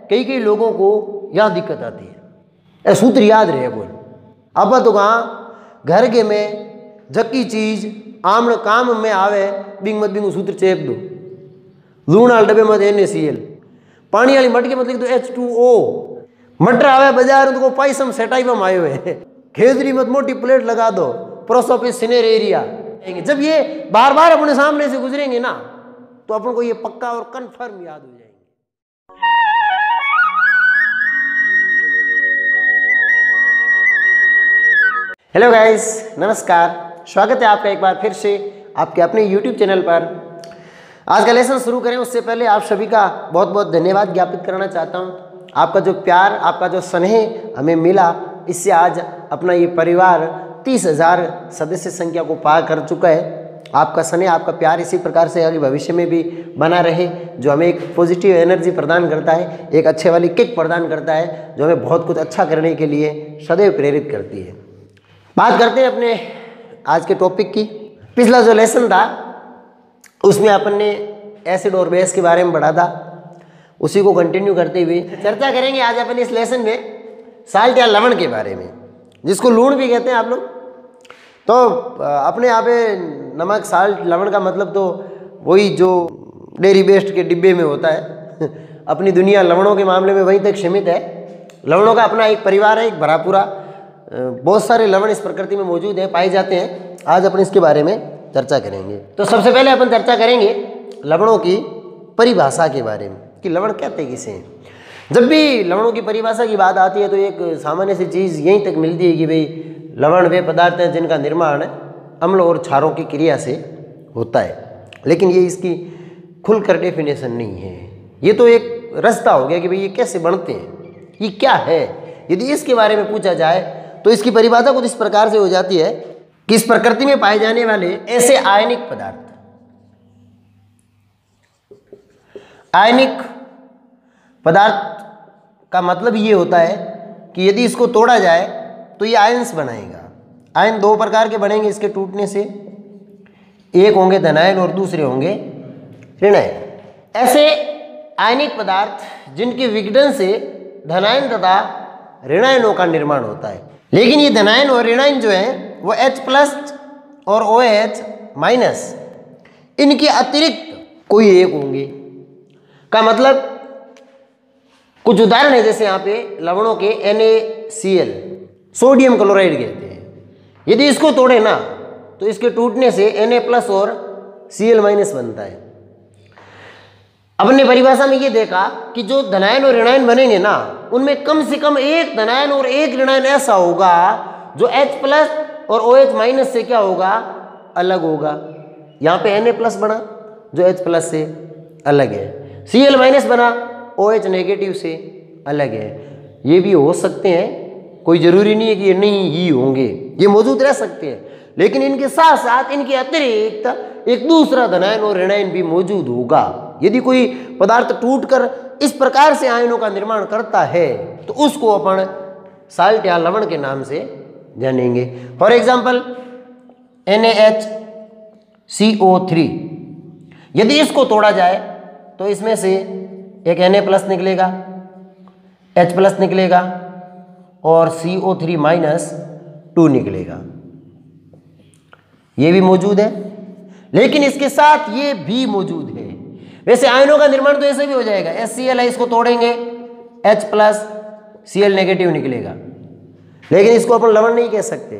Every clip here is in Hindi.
कई कई लोगों को यहाँ दिक्कत आती है। सूत्र याद रहे बोल अब तो कहाँ घर के में जक्की चीज आमण काम में आवे बिंग मत बिंग सूत्र चेप दो। लूण वाले डब्बे मत NaCl, पानी वाली मटके मत लिख दो H2O। मटर आवे बाजार तो पाइसम सेटाइवम आयो है, खेजरी मत मोटी प्लेट लगा दो प्रोसोपिस सिनेरेरिया। जब ये बार बार अपने सामने से गुजरेंगे ना तो अपन को ये पक्का और कंफर्म याद हो जाएंगे। हेलो गाइस, नमस्कार, स्वागत है आपका एक बार फिर से आपके अपने YouTube चैनल पर। आज का लेसन शुरू करें उससे पहले आप सभी का बहुत बहुत धन्यवाद ज्ञापित करना चाहता हूं। आपका जो प्यार, आपका जो स्नेह हमें मिला, इससे आज अपना ये परिवार 30,000 सदस्य संख्या को पार कर चुका है। आपका स्नेह, आपका प्यार इसी प्रकार से आगे भविष्य में भी बना रहे, जो हमें एक पॉजिटिव एनर्जी प्रदान करता है, एक अच्छे वाली किक प्रदान करता है, जो हमें बहुत कुछ अच्छा करने के लिए सदैव प्रेरित करती है। बात करते हैं अपने आज के टॉपिक की। पिछला जो लेसन था उसमें अपन ने एसिड और बेस के बारे में पढ़ा था, उसी को कंटिन्यू करते हुए चर्चा करेंगे आज अपन इस लेसन में साल्ट या लवण के बारे में, जिसको लूण भी कहते हैं आप लोग। तो अपने यहाँ पे नमक, साल्ट, लवण का मतलब तो वही जो डेयरी बेस्ड के डिब्बे में होता है। अपनी दुनिया लवणों के मामले में वहीं तक सीमित है। लवणों का अपना एक परिवार है, एक भरा पूरा, बहुत सारे लवण इस प्रकृति में मौजूद हैं, पाए जाते हैं। आज अपन इसके बारे में चर्चा करेंगे। तो सबसे पहले अपन चर्चा करेंगे लवणों की परिभाषा के बारे में कि लवण कहते किसे हैं। जब भी लवणों की परिभाषा की बात आती है तो एक सामान्य सी चीज़ यहीं तक मिलती है कि भाई लवण वे पदार्थ हैं जिनका निर्माण अम्ल और क्षारों की क्रिया से होता है, लेकिन ये इसकी खुलकर डेफिनेशन नहीं है। ये तो एक रास्ता हो गया कि भाई ये कैसे बनते हैं, ये क्या है। यदि इसके बारे में पूछा जाए तो इसकी परिभाषा कुछ इस प्रकार से हो जाती है कि इस प्रकृति में पाए जाने वाले ऐसे आयनिक पदार्थ, आयनिक पदार्थ का मतलब ये होता है कि यदि इसको तोड़ा जाए तो ये आयंस बनाएगा। आयन दो प्रकार के बनेंगे इसके टूटने से, एक होंगे धनायन और दूसरे होंगे ऋणायन। ऐसे आयनिक पदार्थ जिनके विघटन से धनायन तथा ऋणायनों का निर्माण होता है। लेकिन ये धनायन और ऋणायन जो है वो H+ और OH- इनके अतिरिक्त कोई एक होंगे। का मतलब कुछ उदाहरण है, जैसे यहाँ पे लवणों के NaCl, सोडियम क्लोराइड कहते हैं। यदि इसको तोड़े ना तो इसके टूटने से Na+ और Cl- बनता है। अपने परिभाषा में ये देखा कि जो धनायन और ऋणायन बनेंगे ना, उनमें कम से कम एक धनायन और एक ऋणायन ऐसा होगा जो H+ और OH- से क्या होगा, अलग होगा। यहाँ पे Na+ बना जो H+ से अलग है, Cl- बना OH- से अलग है। ये भी हो सकते हैं, कोई जरूरी नहीं है कि ये नहीं ही होंगे, ये मौजूद रह सकते हैं, लेकिन इनके साथ साथ इनके अतिरिक्त एक दूसरा धनायन और ऋणायन भी मौजूद होगा। यदि कोई पदार्थ टूटकर इस प्रकार से आयनों का निर्माण करता है तो उसको अपन साल्ट या लवण के नाम से जानेंगे। फॉर एग्जाम्पल NaHCO3, यदि इसको तोड़ा जाए तो इसमें से एक Na+ निकलेगा, H+ निकलेगा और CO3- 2 निकलेगा। ये भी मौजूद है, लेकिन इसके साथ ये भी मौजूद है। वैसे आयनों का निर्माण तो ऐसे भी हो जाएगा, HCl है, इसको तोड़ेंगे H+ Cl- निकलेगा, लेकिन इसको अपन लवण नहीं कह सकते।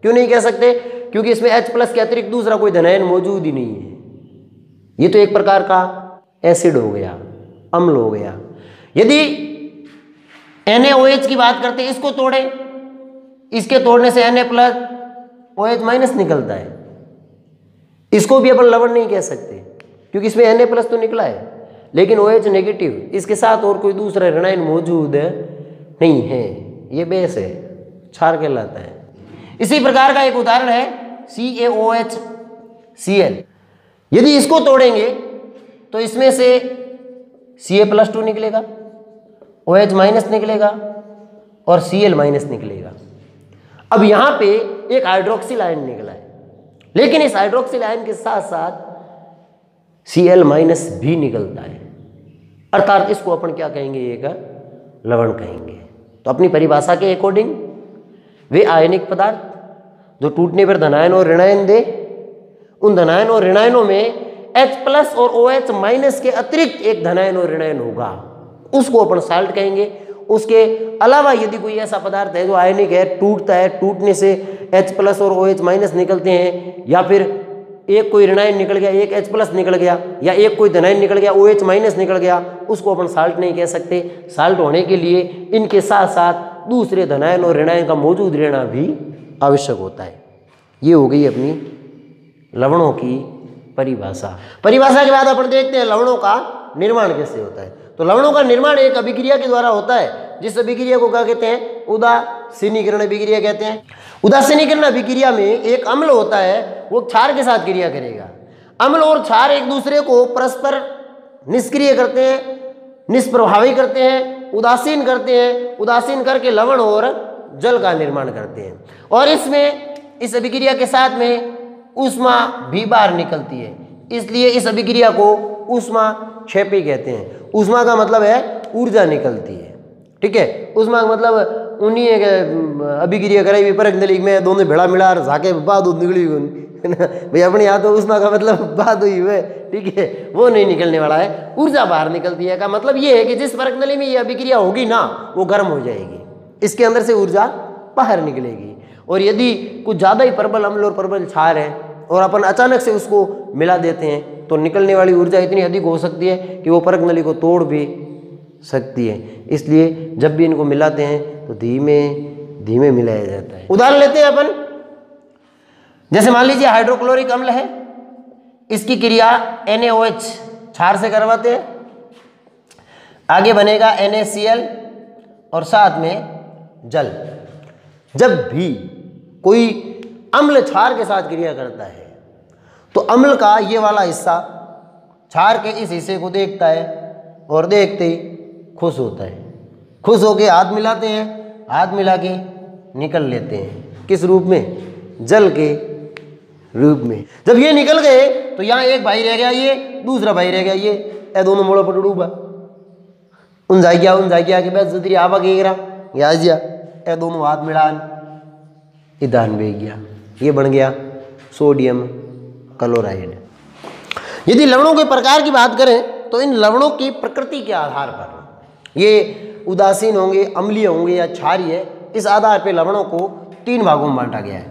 क्यों नहीं कह सकते? क्योंकि इसमें H+ के अतिरिक्त दूसरा कोई धनायन मौजूद ही नहीं है। ये तो एक प्रकार का एसिड हो गया, अम्ल हो गया। यदि NaOH की बात करते हैं, इसको तोड़े, इसके तोड़ने से Na+ OH- निकलता है। इसको भी अपन लवण नहीं कह सकते क्योंकि इसमें Na+ तो निकला है, लेकिन OH- इसके साथ और कोई दूसरा ऋणायन मौजूद नहीं है। ये बेस है, क्षार कहलाता है। इसी प्रकार का एक उदाहरण है CaOH Cl। यदि इसको तोड़ेंगे तो इसमें से Ca+2 निकलेगा, OH- निकलेगा और Cl- निकलेगा। अब यहाँ पे एक हाइड्रोक्सिल आयन निकला है, लेकिन इस हाइड्रोक्सिल आयन के साथ साथ Cl- भी निकलता है। अर्थात इसको अपन क्या कहेंगे, एक लवण कहेंगे। तो अपनी परिभाषा के अकॉर्डिंग वे आयनिक पदार्थ जो टूटने पर धनायन और ऋणायन दे, उन धनायन और ऋणायनों में H+ और OH- के अतिरिक्त एक धनायन और ऋणायन होगा, उसको अपन साल्ट कहेंगे। उसके अलावा यदि कोई ऐसा पदार्थ है जो आयनिक है, टूटता है, टूटने से H+ और OH- निकलते हैं, या फिर एक कोई ऋणायन निकल गया, एक H+ निकल गया, या एक कोई धनायन निकल गया, OH- निकल गया, उसको अपन साल्ट नहीं कह सकते। साल्ट होने के लिए इनके साथ साथ दूसरे धनायन और ऋणायन का मौजूद रहना भी आवश्यक होता है। ये हो गई अपनी लवणों की परिभाषा। परिभाषा के बाद अपन देखते हैं लवणों का निर्माण कैसे होता है। तो लवणों का निर्माण एक अभिक्रिया के द्वारा होता है, जिस अभिक्रिया को क्या कहते हैं, उदासीनीकरण अभिक्रिया कहते हैं। उदासीनीकरण अभिक्रिया में एक अम्ल होता है, वो क्षार के साथ क्रिया करेगा। अम्ल और क्षार एक दूसरे को परस्पर निष्क्रिय करते हैं, निष्प्रभावी करते हैं, उदासीन करते हैं। उदासीन करके लवण और जल का निर्माण करते हैं। और इसमें इस अभिक्रिया के साथ में ऊष्मा भी बाहर निकलती है, इसलिए इस अभिक्रिया को ऊष्मा क्षेपी कहते हैं। ऊष्मा का मतलब है ऊर्जा निकलती है, ठीक है। ऊष्मा का मतलब उन्हीं अभिक्रिया कराई हुई परख नली में दोनों भेड़ा मिला झाके बाद निकली भाई अपने यहाँ तो ऊष्मा का मतलब बात हुई है, ठीक है, वो नहीं निकलने वाला है, ऊर्जा बाहर निकलती है। का मतलब ये है कि जिस परख नली में ये अभिक्रिया होगी ना, वो गर्म हो जाएगी, इसके अंदर से ऊर्जा बाहर निकलेगी। और यदि कुछ ज़्यादा ही प्रबल अम्ल और प्रबल क्षार है और अपन अचानक से उसको मिला देते हैं, तो निकलने वाली ऊर्जा इतनी अधिक हो सकती है कि वो परख नली को तोड़ भी सकती है। इसलिए जब भी इनको मिलाते हैं तो धीमे धीमे मिलाया जाता है। उदाहरण लेते हैं अपन, जैसे मान लीजिए हाइड्रोक्लोरिक अम्ल है, इसकी क्रिया NaOH क्षार से करवाते हैं, आगे बनेगा NaCl और साथ में जल। जब भी कोई अम्ल क्षार के साथ क्रिया करता है तो अम्ल का ये वाला हिस्सा क्षार के इस हिस्से को देखता है और देखते ही खुश होता है। खुश होके हाथ मिलाते हैं, हाथ मिला के निकल लेते हैं, किस रूप में, जल के रूप में। जब ये निकल गए तो यहाँ एक भाई रह गया, ये दूसरा भाई रह गया, ये दोनों मोड़ों पर डूबा, उन जाएगी के बाद जुतरी आवा घेरा या ए दोनों हाथ मिलान ईंधन बह गया, ये बन गया सोडियम क्लोराइड। यदि लवणों के प्रकार की बात करें तो इन लवणों की प्रकृति के आधार पर ये उदासीन होंगे, अम्लीय होंगे या क्षारीय, इस आधार पर लवणों को 3 भागों में बांटा गया है।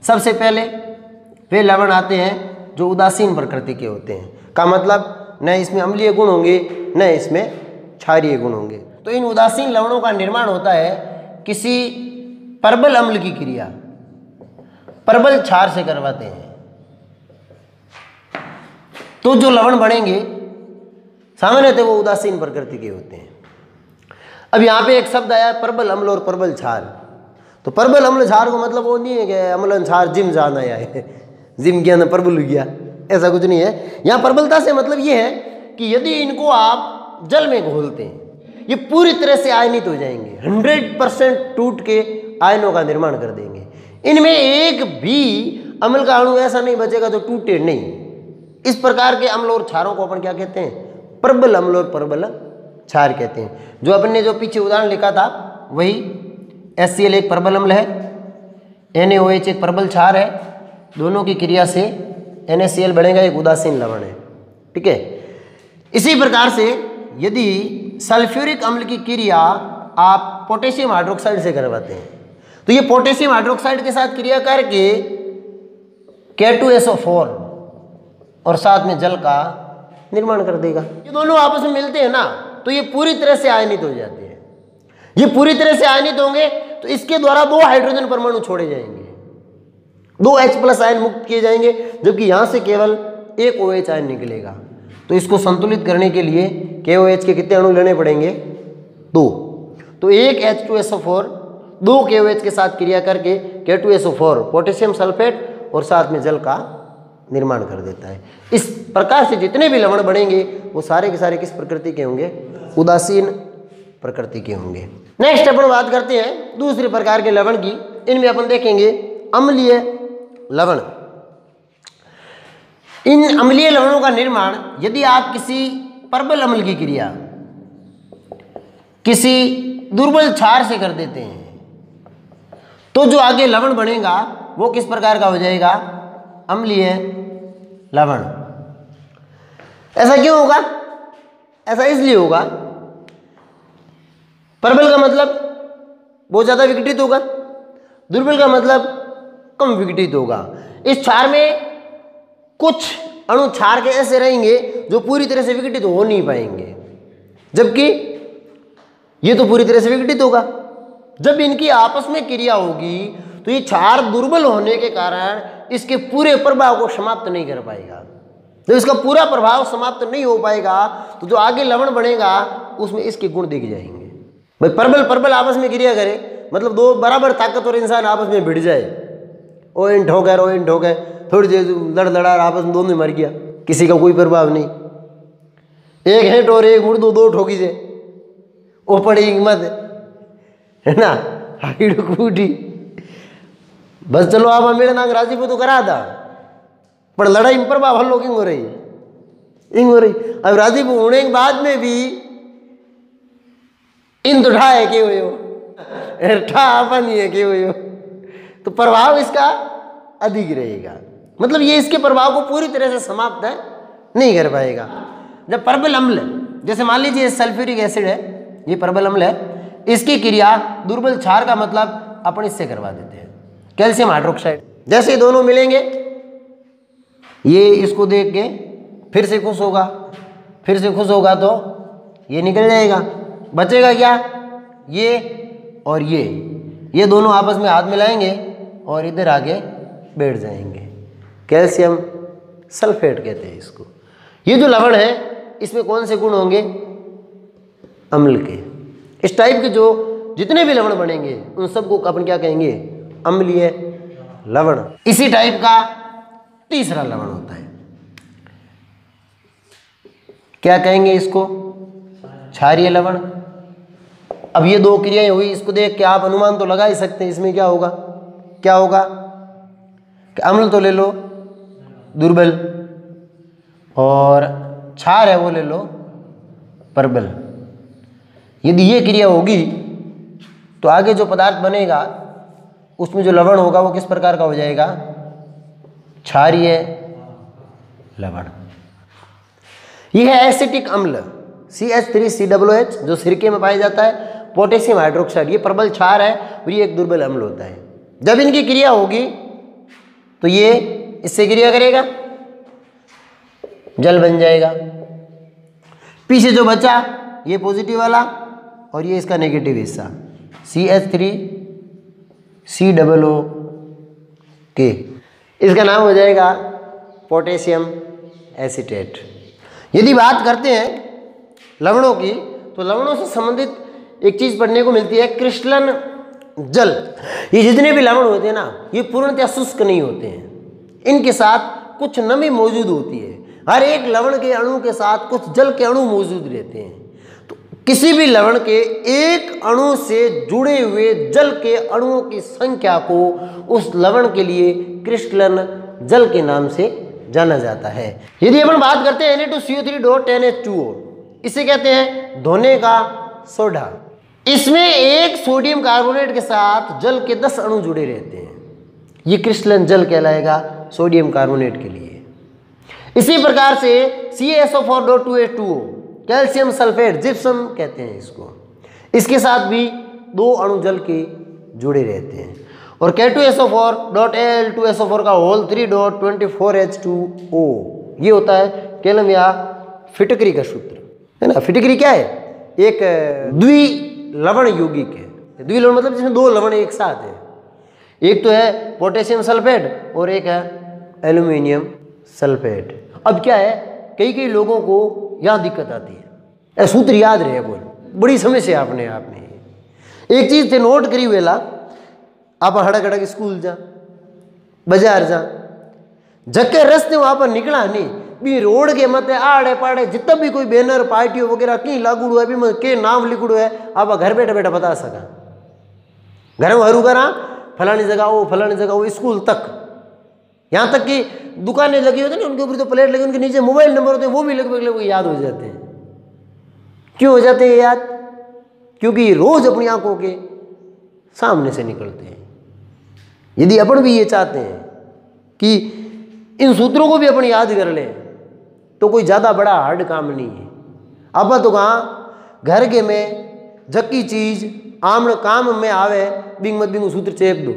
सबसे पहले वे लवण आते हैं जो उदासीन प्रकृति के होते हैं, का मतलब न इसमें अम्लीय गुण होंगे न इसमें क्षारीय गुण होंगे। तो इन उदासीन लवणों का निर्माण होता है किसी प्रबल अम्ल की क्रिया प्रबल क्षार से करवाते हैं, तो जो लवण बनेंगे सामान्यतः वो उदासीन प्रकृति के होते हैं। अब यहाँ पे एक शब्द आया प्रबल अम्ल और प्रबल क्षार। तो प्रबल अम्ल क्षार को मतलब वो नहीं है कि अम्लन क्षार जिम जाना है, जिम गया ना प्रबल हो गया, ऐसा कुछ नहीं है। यहाँ प्रबलता से मतलब ये है कि यदि इनको आप जल में घोलते हैं, ये पूरी तरह से आयनित हो जाएंगे, 100% टूट के आयनों का निर्माण कर देंगे। इनमें एक भी अम्ल का अणु ऐसा नहीं बचेगा जो टूटे नहीं। इस प्रकार के अम्ल और क्षारों को अपन क्या कहते हैं, प्रबल अम्ल और प्रबल क्षार कहते हैं। जो अपन ने जो पीछे उदाहरण लिखा था वही HCl एक प्रबल अम्ल है, NaOH एक प्रबल क्षार है, दोनों की क्रिया से NaCl बनेगा, एक उदासीन लवण है, ठीक है। इसी प्रकार से यदि सल्फ्यूरिक अम्ल की क्रिया आप पोटेशियम हाइड्रोक्साइड से करवाते हैं तो ये पोटेशियम हाइड्रोक्साइड के साथ क्रिया करके K2SO4 और साथ में जल का निर्माण कर देगा। ये दोनों आपस में मिलते हैं ना, तो ये पूरी तरह से आयनित हो जाते हैं। ये पूरी तरह से आयनित होंगे तो इसके द्वारा 2 हाइड्रोजन परमाणु छोड़े जाएंगे, 2 H+ आयन मुक्त किए जाएंगे, जबकि यहां से केवल एक OH आयन निकलेगा। तो इसको संतुलित करने के लिए KOH के कितने अणु लेने पड़ेंगे, 2। तो एक H2SO4 2 KOH के साथ क्रिया करके K2SO4 पोटेशियम सल्फेट और साथ में जल का निर्माण कर देता है। इस प्रकार से जितने भी लवण बनेंगे वो सारे के सारे किस प्रकृति के होंगे, उदासीन प्रकृति के होंगे। नेक्स्ट अपन बात करते हैं दूसरे प्रकार के लवण की। इनमें अपन देखेंगे अम्लीय लवण। इन अम्लीय लवणों का निर्माण यदि आप किसी प्रबल अम्ल की क्रिया किसी दुर्बल क्षार से कर देते हैं तो जो आगे लवण बनेगा वो किस प्रकार का हो जाएगा? अम्लीय लवण। ऐसा क्यों होगा? ऐसा इसलिए होगा, प्रबल का मतलब बहुत ज्यादा विघटित होगा, दुर्बल का मतलब कम विघटित होगा। इस क्षार में कुछ अणु क्षार के ऐसे रहेंगे जो पूरी तरह से विघटित हो नहीं पाएंगे, जबकि ये तो पूरी तरह से विघटित होगा। जब इनकी आपस में क्रिया होगी तो ये क्षार दुर्बल होने के कारण इसके पूरे प्रभाव को समाप्त नहीं कर पाएगा। जब इसका पूरा प्रभाव समाप्त नहीं हो पाएगा तो जो आगे लवण बनेगा उसमें इसके गुण दिख जाएंगे। भाई प्रबल आपस में क्रिया करे, मतलब दो बराबर ताकतवर इंसान आपस में भिड़ जाए, ओ इन ठोक है, ओ इन ठोक है, थोड़ी देर लड़ लड़ा आपस में दोनों मर गया, किसी का कोई प्रभाव नहीं। एक हेंट और एक मुर्दो दो ठोकी से ओ पड़ी हिम्मत है ना, हाइड कूटी बस चलो आप मेरे नाम राजी को तो करा था, पर लड़ाई में प्रभाव हल्लो किंग हो रही। अब राजी को होने के बाद में भी इन तो ठा है क्यों हो, ठा आपा नहीं है क्यों हो, तो प्रभाव इसका अधिक रहेगा। मतलब ये इसके प्रभाव को पूरी तरह से समाप्त है नहीं कर पाएगा। जब प्रबल अम्ल, जैसे मान लीजिए सल्फ्यूरिक एसिड है, ये प्रबल अम्ल है, इसकी क्रिया दुर्बल क्षार का मतलब अपन इससे करवा देते हैं, कैल्शियम हाइड्रोक्साइड। जैसे ये दोनों मिलेंगे, ये इसको देख के फिर से खुश होगा तो ये निकल जाएगा, बचेगा क्या? ये और ये दोनों आपस में हाथ मिलाएंगे और इधर आगे बैठ जाएंगे, कैल्शियम सल्फेट कहते हैं इसको। ये जो लवण है इसमें कौन से गुण होंगे? अम्ल के। इस टाइप के जो जितने भी लवण बनेंगे उन सबको अपन क्या कहेंगे? अम्लीय लवण। इसी टाइप का तीसरा लवण होता है, क्या कहेंगे इसको? क्षारीय लवण। अब ये दो क्रियाएं हुई, इसको देख के आप अनुमान तो लगा ही सकते हैं इसमें क्या होगा कि अम्ल तो ले लो दुर्बल और क्षार है वो ले लो प्रबल। यदि ये क्रिया होगी तो आगे जो पदार्थ बनेगा उसमें जो लवण होगा वो किस प्रकार का हो जाएगा? क्षारीय लवण। यह है एसिटिक अम्ल CH3COOH जो सिरके में पाया जाता है। पोटेशियम हाइड्रोक्साइड ये प्रबल क्षार है और ये एक दुर्बल अम्ल होता है। जब इनकी क्रिया होगी तो ये इससे क्रिया करेगा, जल बन जाएगा। पीछे जो बचा ये पॉजिटिव वाला और ये इसका नेगेटिव हिस्सा CH3COOK, इसका नाम हो जाएगा पोटेशियम एसीटेट। यदि बात करते हैं लवणों की तो लवणों से संबंधित एक चीज पढ़ने को मिलती है, क्रिस्टलन जल। ये जितने भी लवण होते हैं ना, ये पूर्णतः शुष्क नहीं होते हैं, इनके साथ कुछ नमी मौजूद होती है। हर एक लवण के अणु के साथ कुछ जल के अणु मौजूद रहते हैं। तो किसी भी लवण के एक अणु से जुड़े हुए जल के अणुओं की संख्या को उस लवण के लिए क्रिस्टलन जल के नाम से जाना जाता है। यदि अपन बात करते हैं Na2CO3.NH2O, इसे कहते हैं धोने का सोडा। इसमें एक सोडियम कार्बोनेट के साथ जल के 10 अणु जुड़े रहते हैं, ये क्रिस्टलन जल कहलाएगा सोडियम कार्बोनेट के लिए। इसी प्रकार से CaSO4.2H2O कैल्शियम सल्फेट जिप्सम कहते हैं इसको, इसके साथ भी 2 अणु जल के जुड़े रहते हैं। और K2SO4.Al2SO4 का होल 3.24H2O ये होता है केलम या फिटकरी का सूत्र, है ना। फिटकरी क्या है? एक द्विलवण यौगिक है। द्विलवण मतलब जिसमें 2 लवण एक साथ है, एक तो है पोटेशियम सल्फेट और एक है एल्यूमिनियम सल्फेट। अब क्या है, कई लोगों को यहाँ दिक्कत आती है, सूत्र याद रहे बोल, बड़ी समस्या अपने आप में। एक चीज थे नोट करी वेला, आप हड़क हड़क स्कूल जा, बाजार जा, जके रस्ते वहां पर निकला नहीं भी रोड के मत आड़े पाड़े जितना भी कोई बैनर पार्टी वगैरह कहीं लागू है भी के नाम लिखड़ो है, आप घर बैठे बैठे बता सका। घर में हरू करा फलानी जगह वो स्कूल तक, यहाँ तक कि दुकानें लगी होती है ना, उनके ऊपर तो प्लेट लगी, उनके नीचे मोबाइल नंबर होते हैं, वो भी लगभग याद हो जाते हैं। क्यों हो जाते हैं याद? क्योंकि ये रोज अपनी आंखों के सामने से निकलते हैं। यदि अपन भी ये चाहते हैं कि इन सूत्रों को भी अपन याद कर लें तो कोई ज़्यादा बड़ा हार्ड काम नहीं है। अब तो कहाँ घर के में जक्की चीज आम काम में आवे बिंग मत बिंग सूत्र चेप दो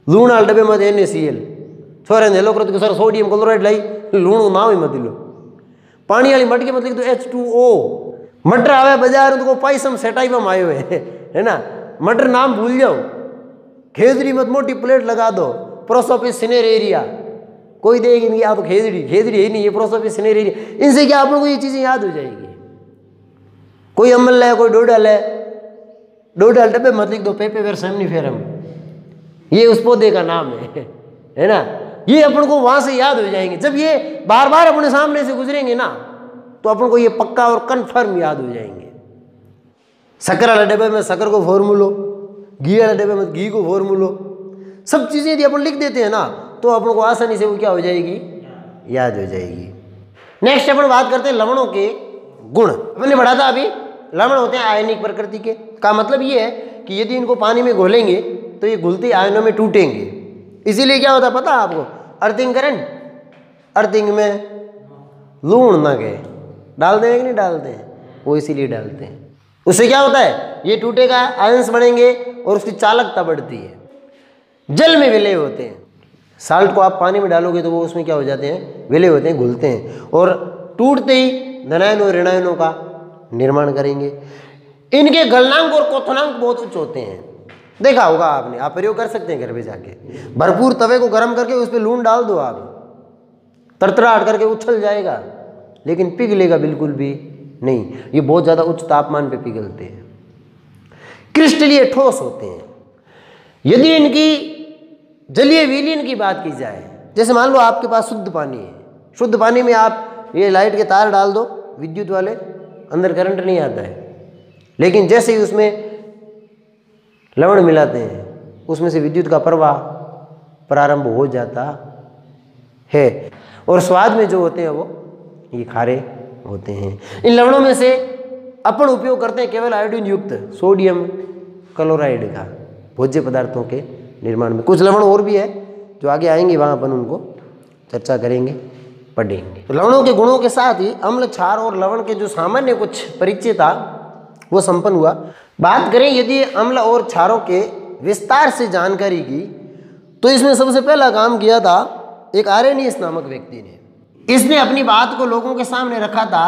लूण वाले डब्बे मत NaCl छोरे हेलो करो तो सर सोडियम क्लोराइड लाई लूण ना ही मत लो पानी वाली मटके मत लिख दो H2O। मटर आवे बाजार तो पाइसम सेटाई में आए हुए है ना, मटर नाम भूल जाओ। खेजड़ी मत मोटी प्लेट लगा दो प्रोसोपिस सिनेरेरिया, कोई देगी नहीं आप खेजड़ी ही नहीं, ये प्रोसोपिस सिनेरेरिया। इनसे क्या आप लोगों को ये चीज़ें याद हो जाएगी। कोई अमल है कोई डोडल है, डोडल डब्बे मत लिख दो पेपेवेर सेमनीफेरम, ये उस पौधे का नाम है ना। ये अपन को वहां से याद हो जाएंगे। जब ये बार बार अपने सामने से गुजरेंगे ना तो अपन को ये पक्का और कन्फर्म याद हो जाएंगे। शक्कर वाले डब्बे में शक्कर को फॉर्मूलो, घी वाले डब्बे में घी को फॉर्मूलो, सब चीज़ें यदि अपन लिख देते हैं ना तो अपन को आसानी से वो क्या हो जाएगी, याद हो जाएगी। नेक्स्ट अपन बात करते हैं लवणों के गुण। अपन ने पढ़ा था अभी लवण होते हैं आयनिक प्रकृति के। का मतलब ये है कि यदि इनको पानी में घोलेंगे तो ये घुलते आयनों में टूटेंगे। इसीलिए क्या होता है पता है आपको, अर्थिंग करंट, अर्थिंग में लूण ना गए डालते हैं कि नहीं डालते हैं, वो इसीलिए डालते हैं। उससे क्या होता है ये टूटेगा, आयंस बढ़ेंगे और उसकी चालकता बढ़ती है। जल में विलय होते हैं, साल्ट को आप पानी में डालोगे तो वो उसमें क्या हो जाते हैं, विलय होते हैं, घुलते हैं और टूटते ही धनायन और ऋणायनों का निर्माण करेंगे। इनके गलनांक और क्वथनांक बहुत उच्च होते हैं, देखा होगा आपने, आप प्रयोग कर सकते हैं घर पे जाके। भरपूर तवे को गर्म करके उस पर लूण डाल दो आप, तरतराहट करके उछल जाएगा लेकिन पिघलेगा बिल्कुल भी नहीं। ये बहुत ज़्यादा उच्च तापमान पे पिघलते हैं, क्रिस्टलीय ठोस होते हैं। यदि इनकी जलीय विलीन की बात की जाए, जैसे मान लो आपके पास शुद्ध पानी है, शुद्ध पानी में आप ये लाइट के तार डाल दो विद्युत वाले, अंदर करंट नहीं आता है, लेकिन जैसे ही उसमें लवण मिलाते हैं उसमें से विद्युत का प्रवाह प्रारंभ हो जाता है और स्वाद में जो होते हैं वो ये खारे होते हैं। इन लवणों में से अपन उपयोग करते हैं केवल आयोडीन युक्त सोडियम क्लोराइड का भोज्य पदार्थों के निर्माण में। कुछ लवण और भी है जो आगे आएंगे, वहाँ अपन उनको चर्चा करेंगे, पढ़ेंगे। तो लवणों के गुणों के साथ ही अम्ल, क्षार और लवण के जो सामान्य कुछ परिचय था वो संपन्न हुआ। बात करें यदि अम्ल और क्षारों के विस्तार से जानकारी की तो इसमें सबसे पहला काम किया था एक आरेनियस नामक व्यक्ति ने। इसने अपनी बात को लोगों के सामने रखा था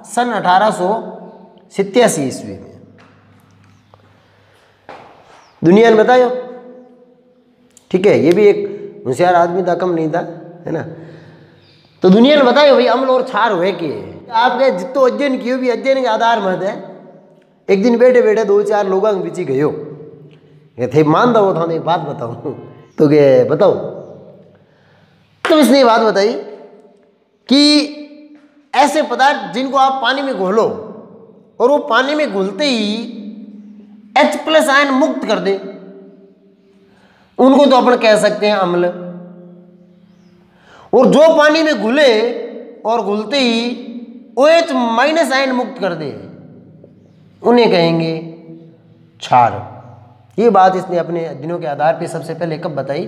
सन 1887 ईस्वी में। दुनिया ने बतायो, ठीक है, ये भी एक होशियार आदमी था, कम नहीं था, है ना। तो दुनिया ने बतायो भाई अम्ल और क्षार हुए कि आपने जितो अध्ययन किए भी अध्ययन के आधार मत है। एक दिन बैठे बैठे 2-4 लोगों के बीच गयो, थे मान दो था एक बात बताऊं तो के बताओ। तो इसने बात बताई कि ऐसे पदार्थ जिनको आप पानी में घोलो और वो पानी में घुलते ही H+ आयन मुक्त कर दे, उनको तो अपन कह सकते हैं अम्ल। और जो पानी में घुले और घुलते ही OH- आयन मुक्त कर दे, उन्हें कहेंगे क्षार। ये बात इसने अपने अध्ययनों के आधार पर सबसे पहले कब बताई,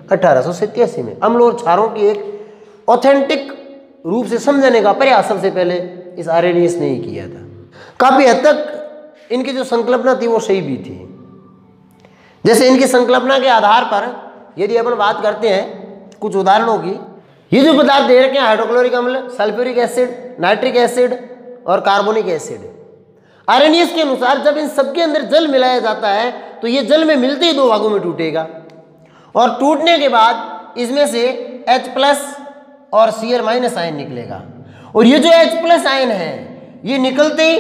1887 में। अम्ल और क्षारों की एक ऑथेंटिक रूप से समझने का प्रयास सबसे पहले इस आरेनियस ने ही किया था। काफी हद तक इनकी जो संकल्पना थी वो सही भी थी। जैसे इनकी संकल्पना के आधार पर यदि अपन बात करते हैं कुछ उदाहरणों की, ये जो पदार्थ दे रखे हैं हाइड्रोक्लोरिक अम्ल, सल्फ्यूरिक एसिड, नाइट्रिक एसिड और कार्बोनिक एसिड, आरेनियस के अनुसार जब इन सबके अंदर जल मिलाया जाता है तो ये जल में मिलते ही 2 भागों में टूटेगा और टूटने के बाद इसमें से H+ और Cl- आयन निकलेगा। और ये जो H+ आयन है ये निकलते ही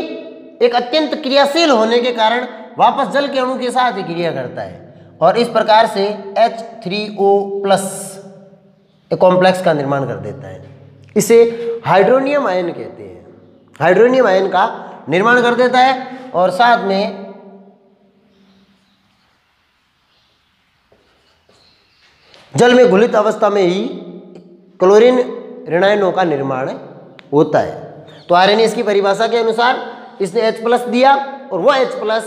एक अत्यंत क्रियाशील होने के कारण वापस जल के अणु के साथ ही क्रिया करता है और इस प्रकार से H3O+ एक कॉम्प्लेक्स का निर्माण कर देता है। इसे हाइड्रोनियम आयन कहते हैं। हाइड्रोनियम आयन का निर्माण कर देता है और साथ में जल में घुलित अवस्था में ही क्लोरीन ऋणायनों का निर्माण होता है। तो आरएनएस की परिभाषा के अनुसार इसने H+ दिया और वो H+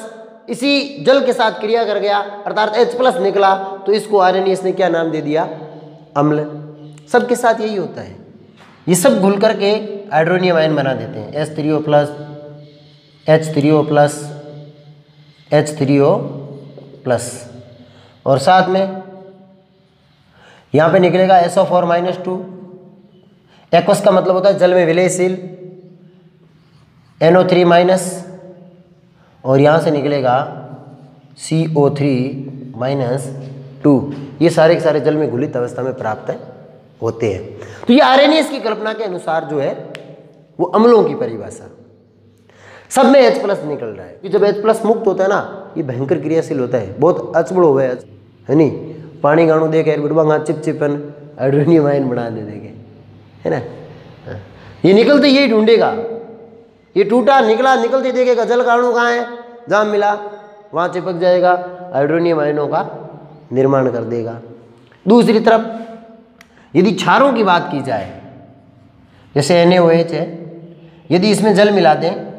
इसी जल के साथ क्रिया कर गया अर्थात H+ निकला, तो इसको आर्यनीयस ने क्या नाम दे दिया? अम्ल। सबके साथ यही होता है, ये सब घुल करके हाइड्रोनियम आयन बना देते हैं, H3O+, H3O+, H3O+, और साथ में यहाँ पे निकलेगा SO4-2। एक्वस का मतलब होता है जल में विलयशील, NO3-, और यहाँ से निकलेगा CO3-2। ये सारे के सारे जल में घुलित अवस्था में प्राप्त होते हैं। तो ये आर्यनीयस की कल्पना के अनुसार जो है वो अम्लों की परिभाषा, सब में H+ निकल रहा है कि जब H+ मुक्त होता है ना, ये भयंकर क्रियाशील होता है, बहुत अचबड़ो हुआ है नहीं, पानी गाणु दे के बिड़वा चिपचिपन हाइड्रोनियम आयन बना दे देंगे, है ना। ये निकलते यही ढूंढेगा, ये टूटा निकला, निकलते देखेगा जल गाणु कहाँ है, जहाँ मिला वहाँ चिपक जाएगा, हाइड्रोनियम आयनों का निर्माण कर देगा। दूसरी तरफ यदि क्षारों की बात की जाए, जैसे NaOH है, यदि इसमें जल मिला दें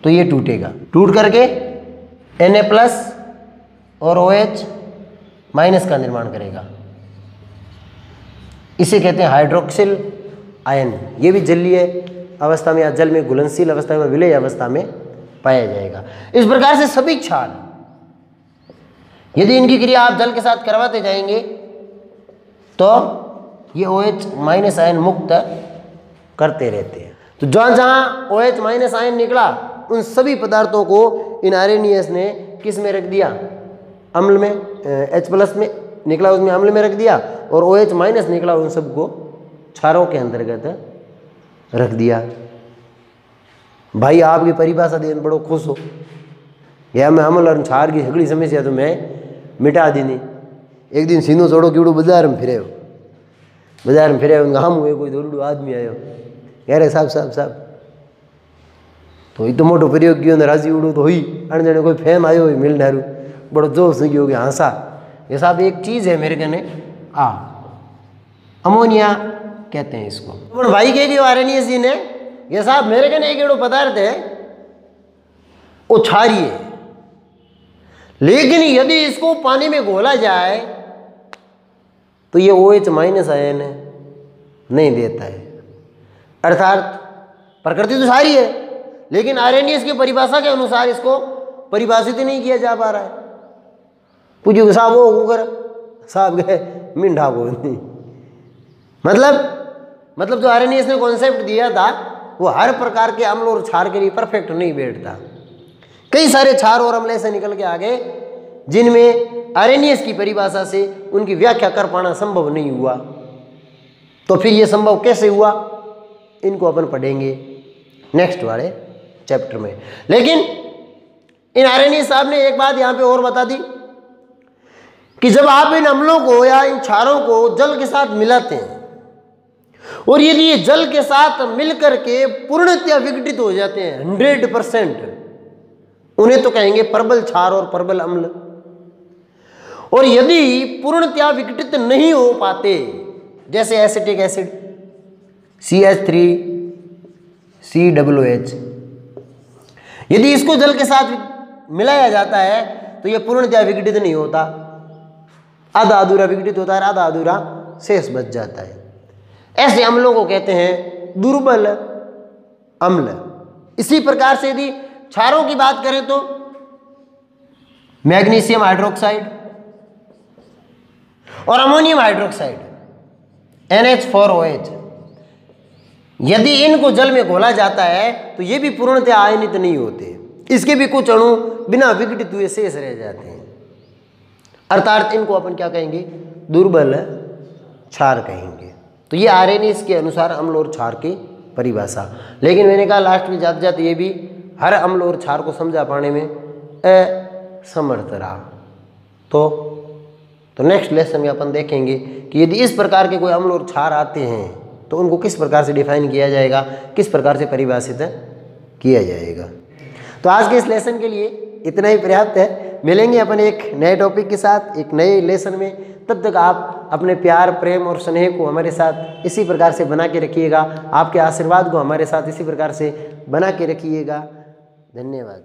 तो ये टूटेगा, टूट करके Na+ और OH- का निर्माण करेगा। इसे कहते हैं हाइड्रोक्सिल आयन। ये भी जलीय अवस्था में या जल में घुलनशील अवस्था में, विलय अवस्था में पाया जाएगा। इस प्रकार से सभी क्षार यदि इनकी क्रिया आप जल के साथ करवाते जाएंगे तो ये OH- आयन मुक्त करते रहते हैं। तो जहाँ जहाँ OH- आयन निकला उन सभी पदार्थों को इन आर्यनीयस ने किस में रख दिया? अम्ल में। H+ में निकला उसमें अम्ल में रख दिया, और OH- निकला उन सबको क्षारों के अंतर्गत रख दिया। भाई आपकी परिभाषा देने बड़ो खुश हो, या मैं अम्ल और क्षार की झगड़ी समस्या तो मैं मिटा दी नहीं। एक दिन सीनो छोड़ो कीड़ो बाजार में फिरे, हम हुए कोई दौड़ू आदमी आयो, कह रहे साहब तो ये तो मोटो प्रयोग किया राजी उड़ो तो हुई अण जने कोई फेम आयो हुई मिल डारू बड़ो जोश से हो गया हंसा। ये साहब एक चीज़ है मेरे कहने अमोनिया कहते हैं इसको। भाई कह दियो आर्यनीयस जी ने, ये साहब मेरे कहने एक एड़ो पदार्थ है वो क्षारीय है, लेकिन यदि इसको पानी में घोला जाए तो ये OH- आयन नहीं देता है। अर्थात प्रकृति तो क्षारीय है, लेकिन आर्यनीयस की परिभाषा के अनुसार इसको परिभाषित ही नहीं किया जा पा रहा है। पूछो साहब वो कुकर साहब गए मिंडा को नहीं, मतलब जो आर्यनीयस ने कॉन्सेप्ट दिया था वो हर प्रकार के अम्ल और क्षार के लिए परफेक्ट नहीं बैठता। कई सारे क्षार और अम्ल ऐसे निकल के आ गए जिनमें आर्यनीयस की परिभाषा से उनकी व्याख्या कर पाना संभव नहीं हुआ। तो फिर ये संभव कैसे हुआ, इनको अपन पढ़ेंगे नेक्स्ट वाले चैप्टर में। लेकिन इन आर्यनीयस साहब ने एक बात यहाँ पे और बता दी कि जब आप इन अम्लों को या इन क्षारों को जल के साथ मिलाते हैं और यदि ये जल के साथ मिलकर के पूर्णतया विघटित हो जाते हैं 100%, उन्हें तो कहेंगे प्रबल क्षार और प्रबल अम्ल। और यदि पूर्णतया विघटित नहीं हो पाते, जैसे एसिटिक एसिड CH3COOH, यदि इसको जल के साथ मिलाया जाता है तो यह पूर्णतया विघटित नहीं होता, आधा अधूरा विघटित होता है, आधा अधूरा शेष बच जाता है। ऐसे अम्लों को कहते हैं दुर्बल अम्ल। इसी प्रकार से यदि क्षारों की बात करें तो मैग्नीशियम हाइड्रोक्साइड और अमोनियम हाइड्रोक्साइड NH4OH, यदि इनको जल में घोला जाता है तो ये भी पूर्णतः आयनित नहीं होते, इसके भी कुछ अणु बिना विघटित हुए शेष रह जाते हैं। अर्थात इनको अपन क्या कहेंगे, दुर्बल क्षार कहेंगे। तो ये आर्यनीयस के अनुसार अम्ल और क्षार की परिभाषा। लेकिन मैंने कहा लास्ट में जाते जाते ये भी हर अम्ल और क्षार को समझा पाने में असमर्थ रहा। तो नेक्स्ट लेसन में अपन देखेंगे कि यदि इस प्रकार के कोई अम्ल और क्षार आते हैं तो उनको किस प्रकार से डिफाइन किया जाएगा, किस प्रकार से परिभाषित किया जाएगा। तो आज के इस लेसन के लिए इतना ही पर्याप्त है। मिलेंगे अपन एक नए टॉपिक के साथ एक नए लेसन में। तब तक आप अपने प्यार प्रेम और स्नेह को हमारे साथ इसी प्रकार से बना के रखिएगा, आपके आशीर्वाद को हमारे साथ इसी प्रकार से बना के रखिएगा। धन्यवाद।